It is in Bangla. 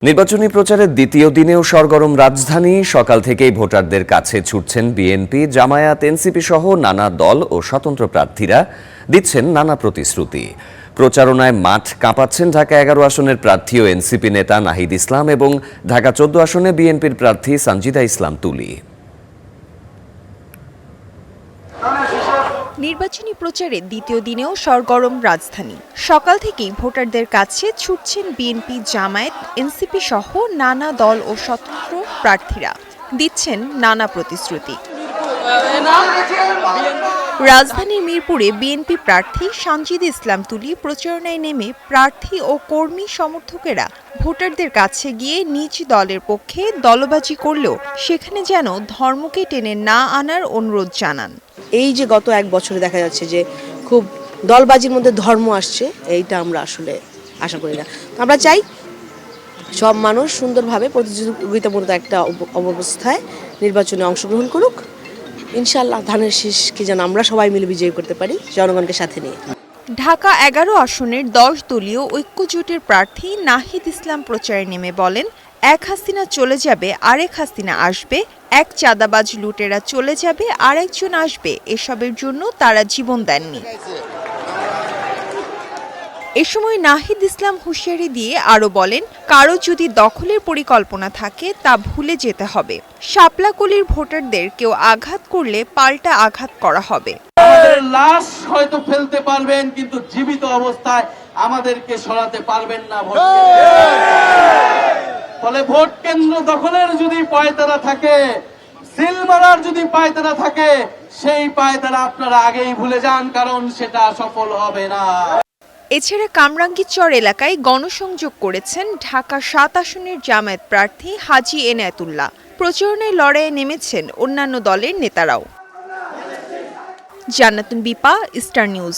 নির্বাচনী প্রচারের দ্বিতীয় দিনেও সরগরম রাজধানী। সকাল থেকেই ভোটারদের কাছে ছুটছেন বিএনপি, জামায়াত, এনসিপি সহ নানা দল ও স্বতন্ত্র প্রার্থীরা দিচ্ছেন নানা প্রতিশ্রুতি। প্রচারণায় মাঠ কাঁপাচ্ছেন ঢাকা 11 আসনের প্রার্থী ও এনসিপি নেতা নাহিদ ইসলাম এবং ঢাকা 14 আসনে বিএনপির প্রার্থী সানজিদা ইসলাম তুলি। নির্বাচনী প্রচারে দ্বিতীয় দিনেও সরগরম রাজধানী। সকাল থেকেই ভোটারদের কাছে ছুটছেন বিএনপি, জামায়াত, এনসিপি সহ নানা দল ও স্বতন্ত্র প্রার্থীরা দিচ্ছেন নানা প্রতিশ্রুতি। রাজধানীর মিরপুরে বিএনপি প্রার্থী সানজিদা ইসলাম তুলি প্রচারণায় নেমে প্রার্থী ও কর্মী সমর্থকেরা ভোটারদের কাছে গিয়ে নিজ দলের পক্ষে দলবাজি করলেও সেখানে যেন ধর্মকে টেনে না আনার অনুরোধ জানান। এই যে গত এক বছরে দেখা যাচ্ছে যে খুব দলবাজির মধ্যে ধর্ম আসছে, এইটা আমরা আসলে আশা করি না। আমরা চাই সব মানুষ সুন্দরভাবে প্রতিযোগিতামূলক একটা অবস্থায় নির্বাচনে অংশগ্রহণ করুক। ইনশাআল্লাহ ধানের শীষকে যেন আমরা সবাই মিলে বিজয়ী করতে পারি, জনগণকে সাথে নিয়ে। ঢাকা 11 আসনের 10 দলীয় ঐক্যজোটের প্রার্থী নাহিদ ইসলাম প্রচারে নেমে বলেন, এক হাসিনা চলে যাবে, আরেক হাসিনা আসবে, এক চাঁদাবাজ লুটেরা চলে যাবে, আরেকজন আসবে, এসবের জন্য তারা জীবন দেননি। এ সময় নাহিদ ইসলাম হুঁশিয়ারি দিয়ে আরও বলেন, কারো যদি দখলের পরিকল্পনা থাকে তা ভুলে যেতে হবে। শাপলাকলির ভোটারদের কেউ আঘাত করলে পাল্টা আঘাত করা হবে। আমাদের লাশ হয়তো ফেলতে পারবেন, কিন্তু জীবিত অবস্থায় আমাদেরকে সরাতে পারবেন না। ফলে ভোট কেন্দ্র দখলের যদি পায়তারা থাকে, সিল মারার যদি পায়তারা থাকে, সেই পায়তারা আপনারা আগেই ভুলে যান, কারণ সেটা সফল হবে না। এছাড়া কামরাঙ্গীরচর এলাকায় গণসংযোগ করেছেন ঢাকা 7 আসনের জামায়াত প্রার্থী হাজী এনায়েতুল্লাহ। প্রচারণায় লড়াইয়ে নেমেছেন অন্যান্য দলের নেতারাও। জান্নাতুন বিপা, স্টার নিউজ।